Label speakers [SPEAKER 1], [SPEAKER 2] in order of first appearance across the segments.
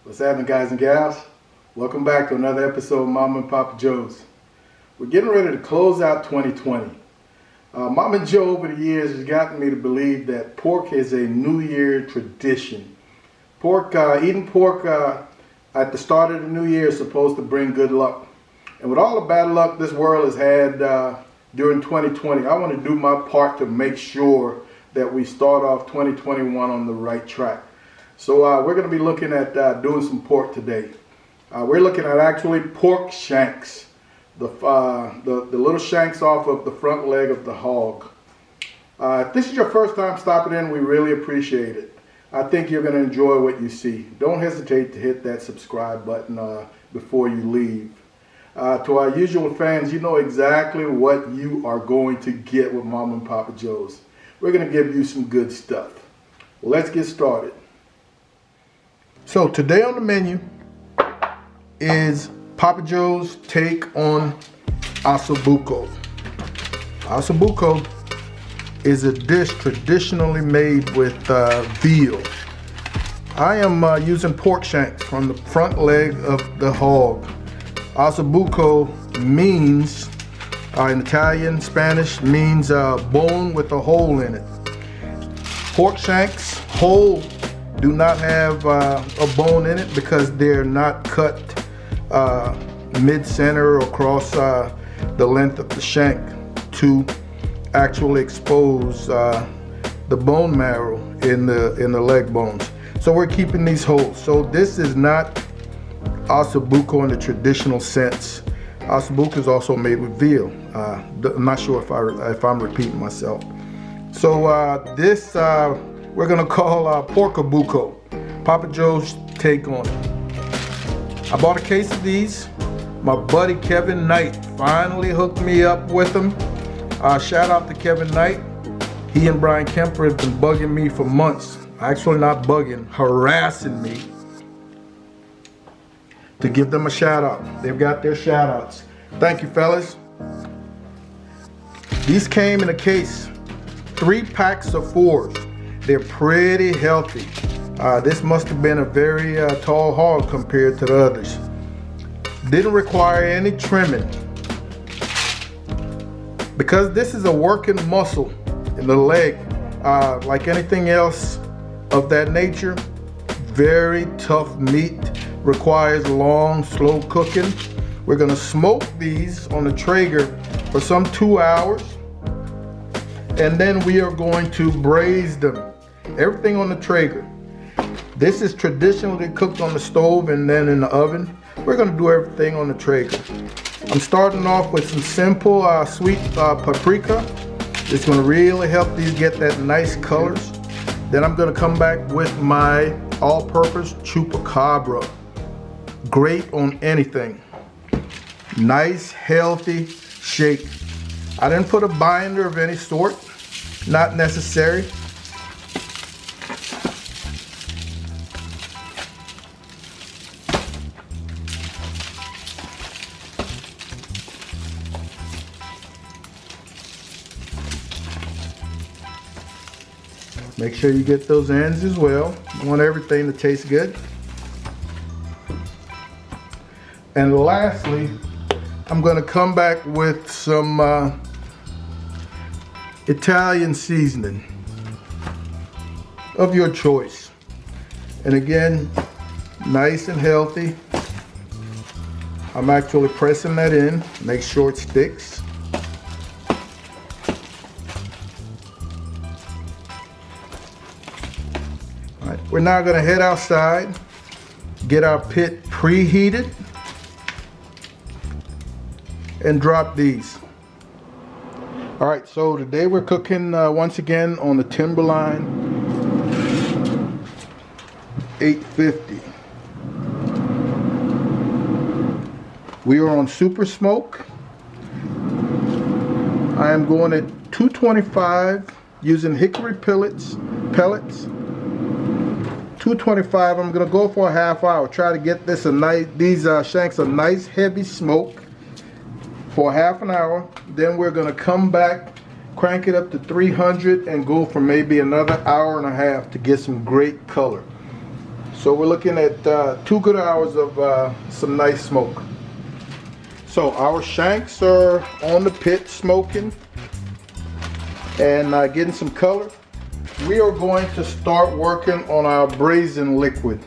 [SPEAKER 1] What's happening, guys and gals? Welcome back to another episode of Mama and Papa Joe's. We're getting ready to close out 2020. Mama and Joe over the years has gotten me to believe that pork is a New Year tradition. Eating pork at the start of the New Year is supposed to bring good luck. And with all the bad luck this world has had during 2020, I want to do my part to make sure that we start off 2021 on the right track. So we're going to be looking at doing some pork today. We're looking at actually pork shanks, the little shanks off of the front leg of the hog. If this is your first time stopping in, we really appreciate it. I think you're going to enjoy what you see. Don't hesitate to hit that subscribe button before you leave. To our usual fans, you know exactly what you are going to get with Mama and Papa Joe's. We're going to give you some good stuff. Well, let's get started. So today on the menu is Papa Joe's take on ossobuco. Ossobuco is a dish traditionally made with veal. I am using pork shanks from the front leg of the hog. Ossobuco means, in Italian, Spanish, means bone with a hole in it. Pork shanks, whole, do not have a bone in it because they're not cut mid-center or across the length of the shank to actually expose the bone marrow in the leg bones. So we're keeping these whole. So this is not ossobuco in the traditional sense. Ossobuco is also made with veal. I'm not sure if I'm repeating myself. So this we're gonna call porkabuco. Papa Joe's take on it. I bought a case of these. My buddy Kevin Knight finally hooked me up with them. Shout out to Kevin Knight. He and Brian Kemper have been bugging me for months. Actually not bugging, harassing me to give them a shout out. They've got their shout outs. Thank you, fellas. These came in a case, 3 packs of 4s. They're pretty healthy. This must have been a very tall hog compared to the others. Didn't require any trimming. Because this is a working muscle in the leg, like anything else of that nature, very tough meat, requires long, slow cooking. We're gonna smoke these on the Traeger for some 2 hours, and then we are going to braise them. Everything on the Traeger. This is traditionally cooked on the stove and then in the oven. We're gonna do everything on the Traeger. I'm starting off with some simple sweet paprika. It's gonna really help these get that nice colors. Then I'm gonna come back with my all-purpose chupacabra. Great on anything. Nice, healthy shake. I didn't put a binder of any sort. Not necessary. Make sure you get those ends as well. You want everything to taste good. And lastly, I'm going to come back with some Italian seasoning of your choice. And again, nice and healthy. I'm actually pressing that in, make sure it sticks. All right, we're now going to head outside, get our pit preheated, and drop these. All right, so today we're cooking once again on the Timberline 850. We are on super smoke. I am going at 225 using hickory pellets. 225. I'm gonna go for a half hour. Try to get this these shanks a nice heavy smoke for half an hour. Then we're gonna come back, crank it up to 300 and go for maybe another hour and a half to get some great color. So So we're looking at 2 good hours of some nice smoke. So our shanks are on the pit smoking and getting some color. We are going to start working on our braising liquid.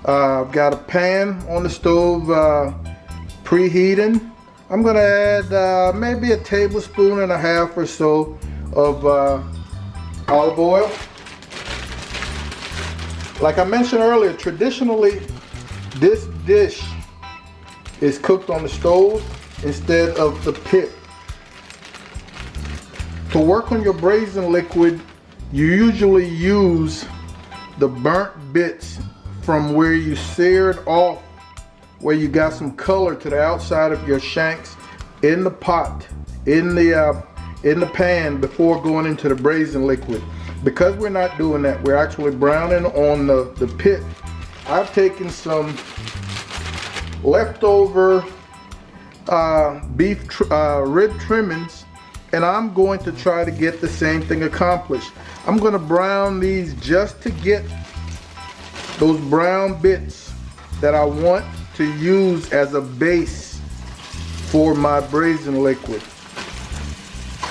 [SPEAKER 1] I've got a pan on the stove preheating. I'm going to add maybe a tablespoon and a half or so of olive oil. Like I mentioned earlier, traditionally this dish is cooked on the stove instead of the pit. To work on your braising liquid, you usually use the burnt bits from where you seared off, where you got some color to the outside of your shanks in the pot, in the pan before going into the braising liquid. Because we're not doing that, we're actually browning on the pit. I've taken some leftover beef rib trimmings, and I'm going to try to get the same thing accomplished. I'm going to brown these just to get those brown bits that I want to use as a base for my braising liquid.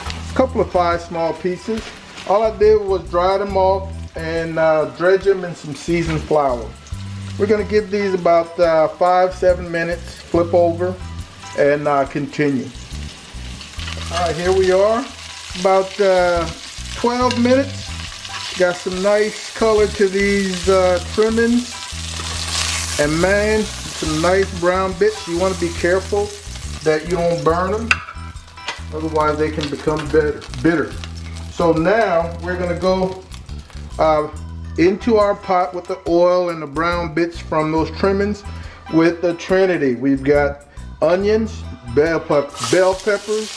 [SPEAKER 1] A couple of 5 small pieces. All I did was dry them off and dredge them in some seasoned flour. We're going to give these about 5-7 minutes, flip over, and continue. Alright, here we are, about 12 minutes. Got some nice color to these trimmings, and man, some nice brown bits. You want to be careful that you don't burn them, otherwise they can become bitter. So now we're going to go into our pot with the oil and the brown bits from those trimmings with the trinity. We've got onions, bell peppers.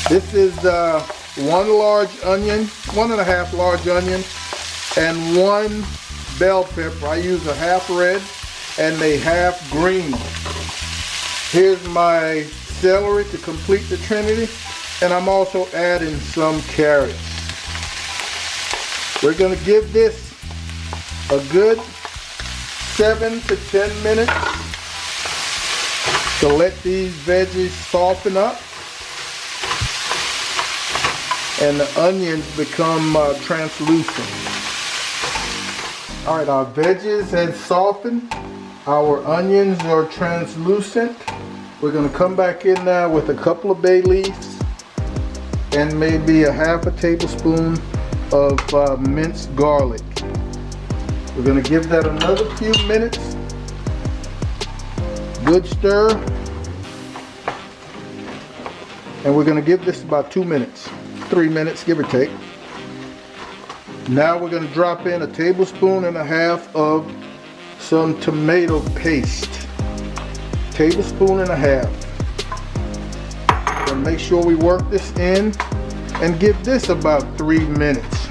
[SPEAKER 1] This is 1 large onion, 1.5 large onion, and 1 bell pepper. I use a half red and a half green. Here's my celery to complete the trinity, and I'm also adding some carrots. We're going to give this a good 7 to 10 minutes to let these veggies soften up and the onions become translucent. Alright, our veggies have softened. Our onions are translucent. We're going to come back in now with a couple of bay leaves and maybe a half a tablespoon of minced garlic. We're going to give that another few minutes. Good stir. And we're going to give this about 2 minutes. 3 minutes, give or take. Now we're going to drop in a tablespoon and a half of some tomato paste. Tablespoon and a half. And make sure we work this in and give this about 3 minutes.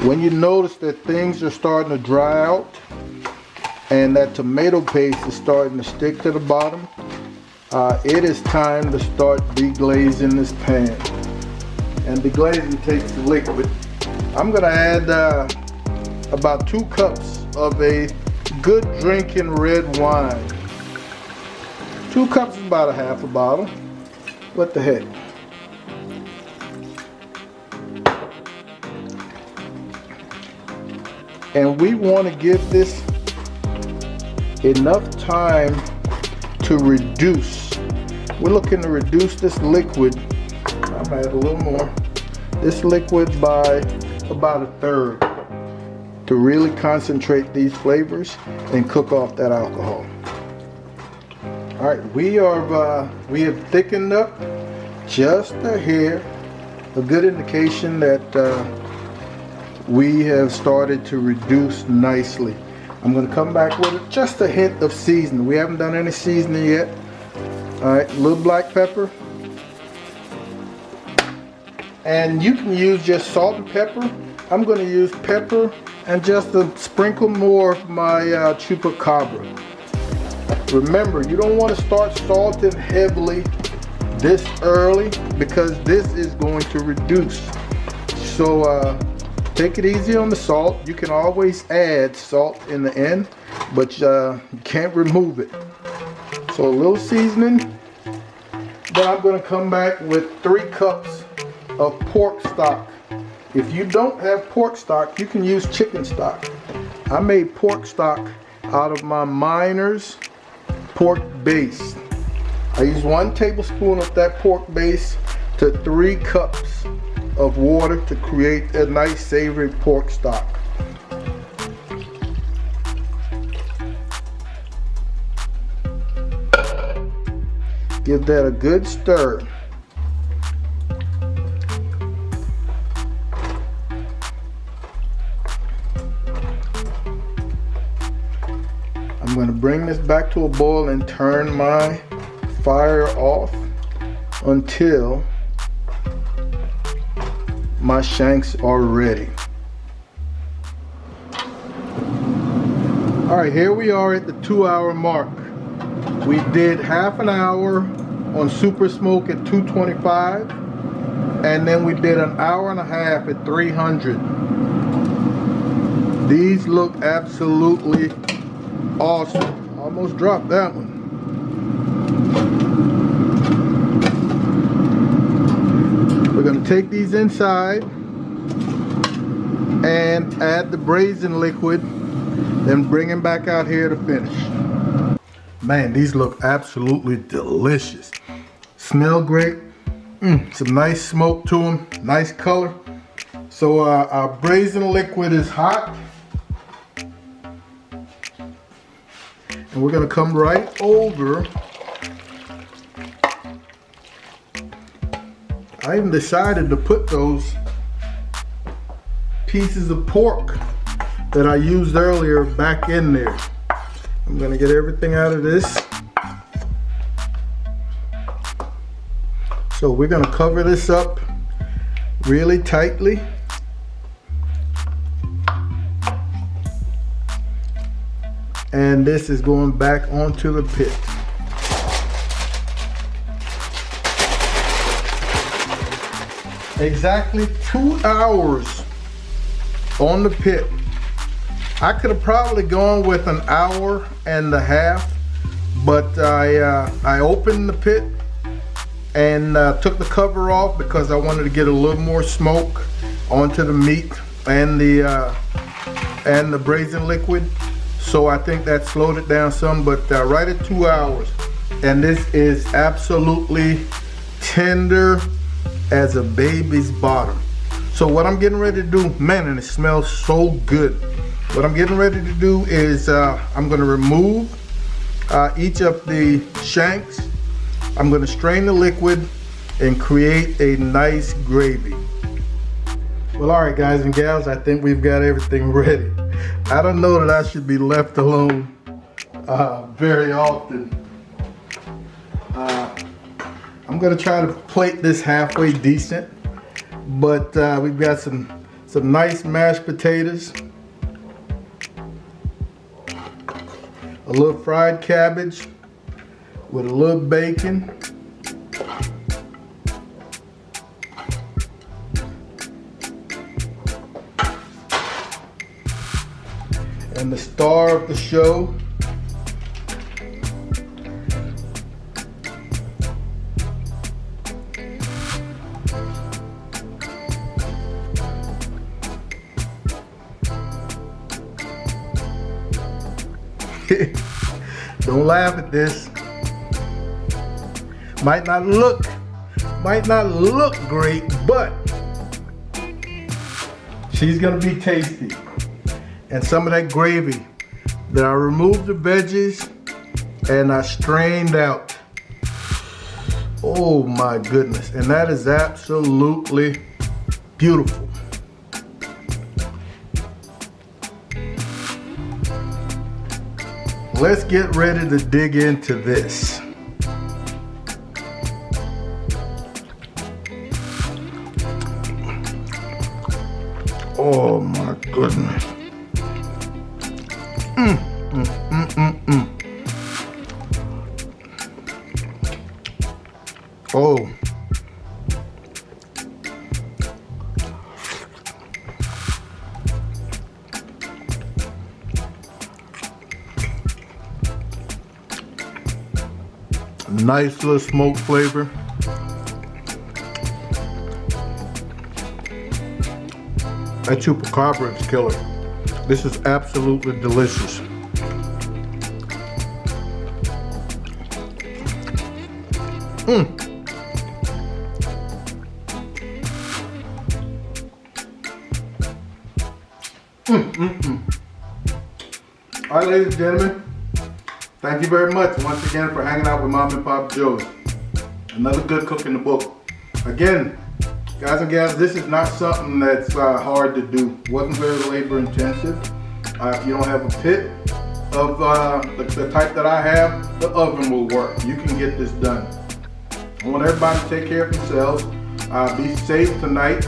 [SPEAKER 1] When you notice that things are starting to dry out and that tomato paste is starting to stick to the bottom, it is time to start deglazing this pan. And deglazing takes the liquid. I'm going to add about 2 cups of a good drinking red wine. 2 cups is about a half a bottle. What the heck? And we want to give this enough time to reduce. We're looking to reduce this liquid, I'm gonna add a little more, this liquid by about 1/3 to really concentrate these flavors and cook off that alcohol. Alright, we have thickened up just a hair, a good indication that we have started to reduce nicely. I'm going to come back with just a hint of seasoning. We haven't done any seasoning yet. Alright, a little black pepper. And you can use just salt and pepper. I'm going to use pepper and just a sprinkle more of my chupacabra. Remember, you don't want to start salting heavily this early because this is going to reduce. So take it easy on the salt. You can always add salt in the end, but you can't remove it. So a little seasoning. Then I'm going to come back with 3 cups of pork stock. If you don't have pork stock, you can use chicken stock. I made pork stock out of my Miner's pork base. I use 1 tablespoon of that pork base to 3 cups of water to create a nice savory pork stock. Give that a good stir. I'm going to bring this back to a boil and turn my fire off until my shanks are ready. Alright, here we are at the 2-hour mark. We did half an hour on super smoke at 225, and then we did an hour and a half at 300. These look absolutely awesome. Almost dropped that one. We're going to take these inside and add the braising liquid, then bring them back out here to finish. Man, these look absolutely delicious. Smell great. Some nice smoke to them. Nice color. So our braising liquid is hot. And we're going to come right over. I even decided to put those pieces of pork that I used earlier back in there. I'm going to get everything out of this. So we're going to cover this up really tightly. And this is going back onto the pit. Exactly 2 hours on the pit. I could have probably gone with an hour and a half, but I opened the pit and took the cover off because I wanted to get a little more smoke onto the meat and the braising liquid. So I think that slowed it down some, but right at 2 hours. And this is absolutely tender as a baby's bottom. So what I'm getting ready to do, man, and it smells so good. What I'm getting ready to do is I'm going to remove each of the shanks. I'm going to strain the liquid and create a nice gravy. Well, all right, guys and gals, I think we've got everything ready. I don't know that I should be left alone very often. I'm going to try to plate this halfway decent, but we've got some nice mashed potatoes, a little fried cabbage with a little bacon, and the star of the show, don't laugh at this. Might not look great, but she's gonna be tasty. And some of that gravy that I removed the veggies and I strained out. Oh my goodness, and that is absolutely beautiful. Let's get ready to dig into this. Oh my goodness. Oh. Nice little smoke flavor. That chupacabra is killer. This is absolutely delicious. All right, ladies and gentlemen, thank you very much once again for hanging out with Mom and Pop Joe's. Another good cook in the book. Again, guys and gals, this is not something that's hard to do. Wasn't very labor intensive. If you don't have a pit of the type that I have, the oven will work. You can get this done. I want everybody to take care of themselves. Be safe tonight.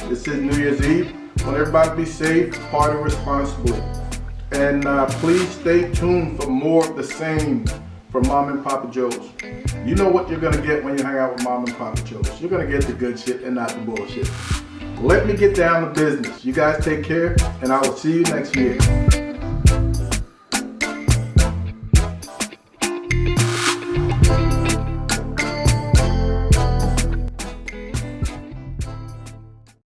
[SPEAKER 1] This is New Year's Eve. I want everybody to be safe, party responsibly. And please stay tuned for more of the same from Mom and Papa Joe's. You know what you're gonna get when you hang out with Mom and Papa Joe's. You're gonna get the good shit and not the bullshit. Let me get down to business. You guys take care, and I will see you next year.